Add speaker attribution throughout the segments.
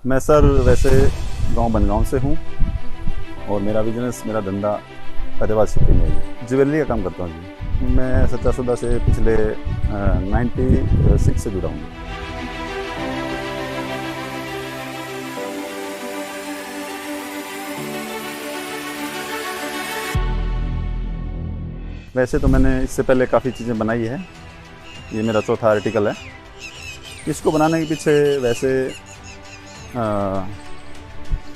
Speaker 1: मैं सर वैसे गांव बनगांव से हूँ और मेरा धंधा फतेहाबाद सिटी में है। ज्वेलरी का काम करता हूँ जी। मैं सच्चा सौदा से पिछले 96 से जुड़ा हूँ। वैसे तो मैंने इससे पहले काफ़ी चीज़ें बनाई है। ये मेरा चौथा आर्टिकल है। इसको बनाने के पीछे वैसे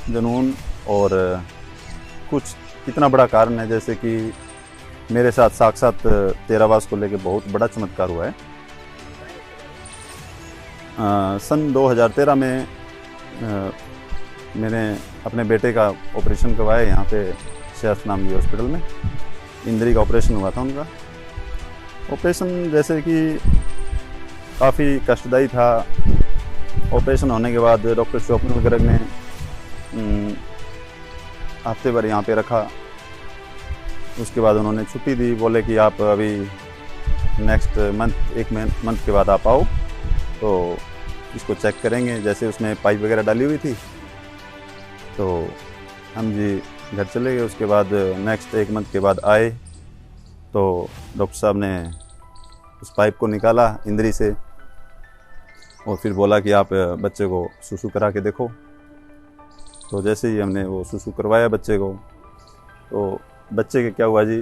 Speaker 1: जुनून और कुछ इतना बड़ा कारण है, जैसे कि मेरे साथ साक्षात तेरावास को लेके बहुत बड़ा चमत्कार हुआ है। सन 2013 में मैंने अपने बेटे का ऑपरेशन करवाया यहाँ पे शेष नाम की हॉस्पिटल में। इंद्री का ऑपरेशन हुआ था उनका। ऑपरेशन जैसे कि काफ़ी कष्टदायी था। ऑपरेशन होने के बाद डॉक्टर स्वप्निल गर्ग ने हफ्ते भर यहाँ पे रखा। उसके बाद उन्होंने छुट्टी दी, बोले कि आप अभी नेक्स्ट मंथ, एक मंथ के बाद आप आओ तो इसको चेक करेंगे। जैसे उसमें पाइप वगैरह डाली हुई थी तो हम जी घर चले गए। उसके बाद नेक्स्ट एक मंथ के बाद आए तो डॉक्टर साहब ने उस पाइप को निकाला इंद्री से और फिर बोला कि आप बच्चे को सुसु करा के देखो। तो जैसे ही हमने वो सुसु करवाया बच्चे को, तो बच्चे के क्या हुआ जी,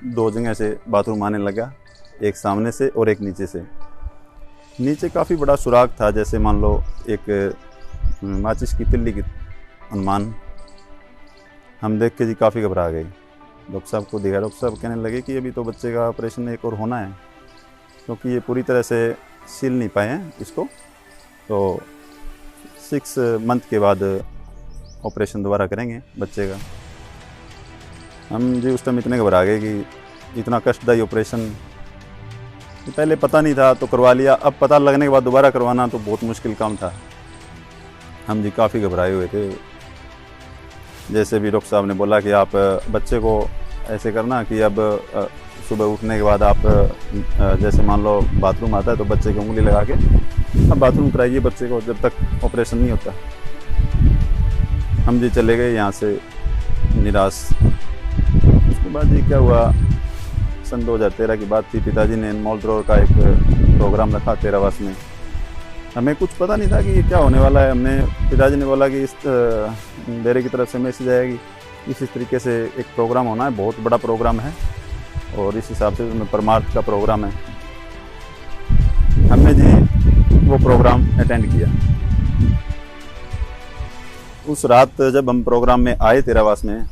Speaker 1: 2 जगह से बाथरूम आने लगा, एक सामने से और एक नीचे से। नीचे काफ़ी बड़ा सुराख था, जैसे मान लो एक माचिस की तिल्ली की अनुमान। हम देख के जी काफ़ी घबरा गए। डॉक्टर साहब को दिखा, डॉक्टर साहब कहने लगे कि अभी तो बच्चे का ऑपरेशन एक और होना है, क्योंकि ये पूरी तरह से सील नहीं पाए हैं इसको। तो 6 मंथ के बाद ऑपरेशन दोबारा करेंगे बच्चे का। हम जी उस टाइम इतने घबरा गए कि इतना कष्टदायी ऑपरेशन पहले पता नहीं था तो करवा लिया। अब पता लगने के बाद दोबारा करवाना तो बहुत मुश्किल काम था। हम जी काफ़ी घबराए हुए थे। जैसे भी डॉक्टर साहब ने बोला कि आप बच्चे को ऐसे करना कि अब सुबह उठने के बाद आप जैसे मान लो बाथरूम आता है तो बच्चे की उंगली लगा के अब बाथरूम कराइए बच्चे को जब तक ऑपरेशन नहीं होता। हम जी चले गए यहाँ से निराश। उसके बाद जी क्या हुआ, सन 2013 की बात थी। पिताजी ने मॉल का एक प्रोग्राम रखा तेरावास में। हमें कुछ पता नहीं था कि ये क्या होने वाला है। हमने पिताजी ने बोला कि इस डेरे की तरफ से मैसेज आएगी, इस तरीके से एक प्रोग्राम होना है, बहुत बड़ा प्रोग्राम है और इस हिसाब से उसमें परमार्थ का प्रोग्राम है। हमने जी वो प्रोग्राम अटेंड किया। उस रात जब हम प्रोग्राम में आए तेरावास में,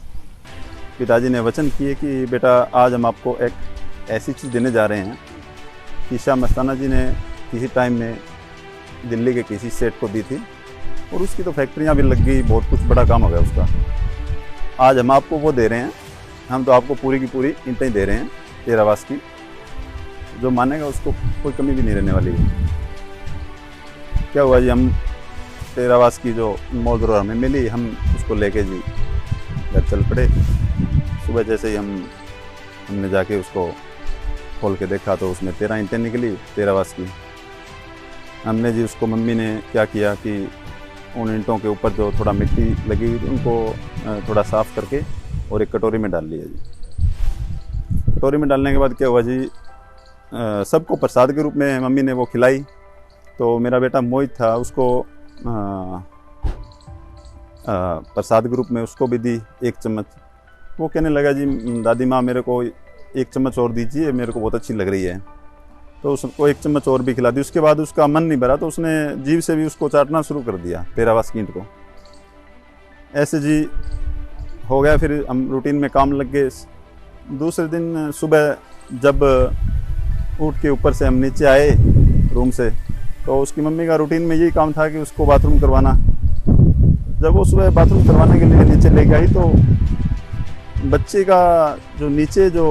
Speaker 1: पिताजी ने वचन किए कि बेटा आज हम आपको एक ऐसी चीज़ देने जा रहे हैं कि शाह मस्ताना जी ने किसी टाइम में दिल्ली के किसी सेठ को दी थी और उसकी तो फैक्ट्रियाँ भी लग गई, बहुत कुछ बड़ा काम हो गया उसका। आज हम आपको वो दे रहे हैं। हम तो आपको पूरी की पूरी ईंटें दे रहे हैं तेरावास की, जो मानेगा उसको कोई कमी भी नहीं रहने वाली है। क्या हुआ जी, हम तेरावास की जो मॉल हमें मिली, हम उसको लेके जी घर चल पड़े। सुबह जैसे ही हमने जाके उसको खोल के देखा तो उसमें 13 ईंटें निकली तेरावास की। हमने जी उसको, मम्मी ने क्या किया कि उन ईंटों के ऊपर जो थोड़ा मिट्टी लगी हुई थी उनको थोड़ा साफ़ करके और एक कटोरी में डाल लिया जी। कटोरी में डालने के बाद क्या हुआ जी, सबको प्रसाद के रूप में मम्मी ने वो खिलाई। तो मेरा बेटा मोहित था, उसको प्रसाद के रूप में उसको भी दी 1 चम्मच। वो कहने लगा जी दादी माँ मेरे को 1 चम्मच और दीजिए, मेरे को बहुत अच्छी लग रही है। तो उसको 1 चम्मच और भी खिला दी। उसके बाद उसका मन नहीं भरा तो उसने जीभ से भी उसको चाटना शुरू कर दिया तेरावास की ईंट को। ऐसे जी हो गया। फिर हम रूटीन में काम लग गए। दूसरे दिन सुबह जब उठ के ऊपर से हम नीचे आए रूम से, तो उसकी मम्मी का रूटीन में यही काम था कि उसको बाथरूम करवाना। जब वो सुबह बाथरूम करवाने के लिए नीचे लेके आई तो बच्चे का जो नीचे जो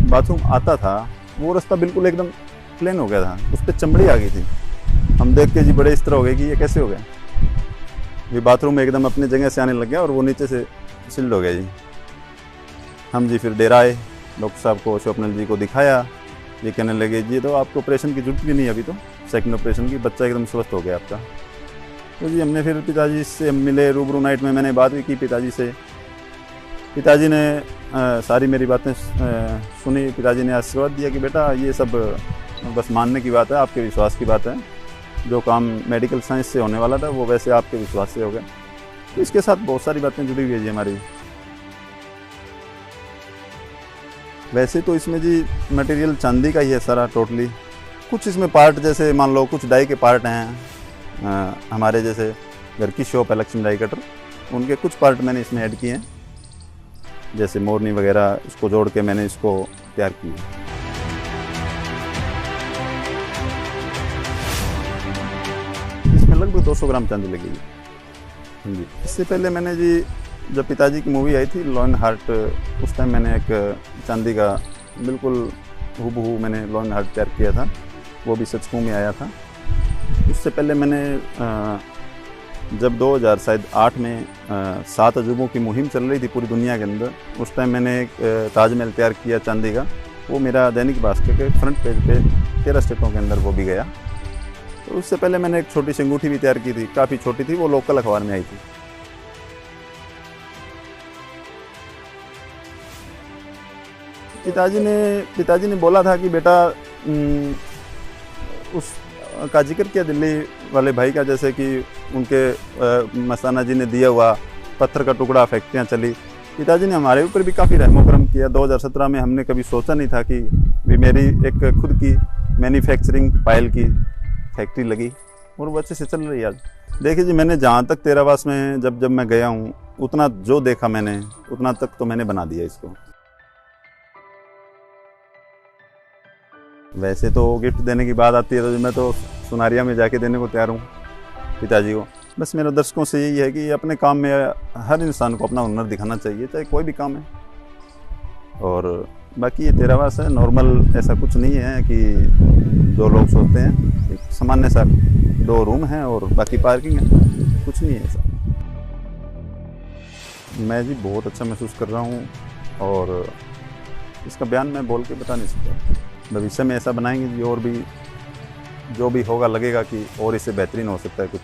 Speaker 1: बाथरूम आता था वो रास्ता बिल्कुल एकदम प्लेन हो गया था, उस पर चमड़ी आ गई थी। हम देख के जी बड़े इस तरह हो गए कि ये कैसे हो गया। ये बाथरूम एकदम अपनी जगह से आने लग गया और वो नीचे से सिल्ड हो गया जी। हम जी फिर डेरा आए, डॉक्टर साहब को, स्वप्निल जी को दिखाया। ये कहने लगे जी तो आपको ऑपरेशन की जरूरत भी नहीं, अभी तो सेकंड ऑपरेशन की, बच्चा एकदम स्वस्थ हो गया आपका। तो जी हमने फिर पिताजी से मिले, रूबरू नाइट में मैंने बात भी की पिताजी से। पिताजी ने सारी मेरी बातें सुनी। पिताजी ने आशीर्वाद दिया कि बेटा ये सब बस मानने की बात है, आपके विश्वास की बात है। जो काम मेडिकल साइंस से होने वाला था वो वैसे आपके विश्वास से हो गया। तो इसके साथ बहुत सारी बातें जुड़ी हुई है जी हमारी। वैसे तो इसमें जी मटेरियल चांदी का ही है सारा टोटली। कुछ इसमें पार्ट जैसे मान लो कुछ डाई के पार्ट हैं, हमारे जैसे घर की शॉप है लक्ष्मी डाई कटर, उनके कुछ पार्ट मैंने इसमें ऐड किए हैं, जैसे मोरनी वगैरह, इसको जोड़ के मैंने इसको तैयार किया। इसमें लगभग 200 ग्राम चांदी लगेगी जी। इससे पहले मैंने जी जब पिताजी की मूवी आई थी लॉयन हार्ट, उस टाइम मैंने एक चांदी का बिल्कुल हूबहू मैंने लॉयन हार्ट तैयार किया था, वो भी सचमुच में आया था। उससे पहले मैंने जब 2008 में 7 अजूबों की मुहिम चल रही थी पूरी दुनिया के अंदर, उस टाइम मैंने एक ताजमहल तैयार किया चांदी का। वो मेरा दैनिक भास्कर के फ्रंट पेज पे 13 स्टेटों के अंदर वो भी गया। तो उससे पहले मैंने एक छोटी सी अंगूठी भी तैयार की थी, काफ़ी छोटी थी, वो लोकल अखबार में आई थी। पिताजी ने बोला था कि बेटा उस का जिक्र किया दिल्ली वाले भाई का, जैसे कि उनके मस्ताना जी ने दिया हुआ पत्थर का टुकड़ा, फैक्ट्रियाँ चली। पिताजी ने हमारे ऊपर भी काफ़ी रहमो करम किया। 2017 में हमने कभी सोचा नहीं था कि भी मेरी एक खुद की मैन्युफैक्चरिंग पायल की फैक्ट्री लगी और वो अच्छे से चल रही है आज। देखिए जी, मैंने जहाँ तक तेरावास में जब मैं गया हूँ, उतना जो देखा मैंने उतना तक तो मैंने बना दिया इसको। वैसे तो गिफ्ट देने की बात आती है तो मैं तो सुनारिया में जाके देने को तैयार हूँ पिताजी को। बस मेरे दर्शकों से यही है कि अपने काम में हर इंसान को अपना हुनर दिखाना चाहिए, चाहे कोई भी काम है। और बाकी ये तेरावास है, नॉर्मल ऐसा कुछ नहीं है कि जो लोग सोचते हैं। एक सामान्य सा 2 रूम हैं और बाकी पार्किंग है, कुछ नहीं है ऐसा। मैं जी बहुत अच्छा महसूस कर रहा हूँ और इसका बयान मैं बोल के बता नहीं सकता। भविष्य में ऐसा बनाएंगे जी, और भी जो भी होगा लगेगा कि और इससे बेहतरीन हो सकता है कुछ।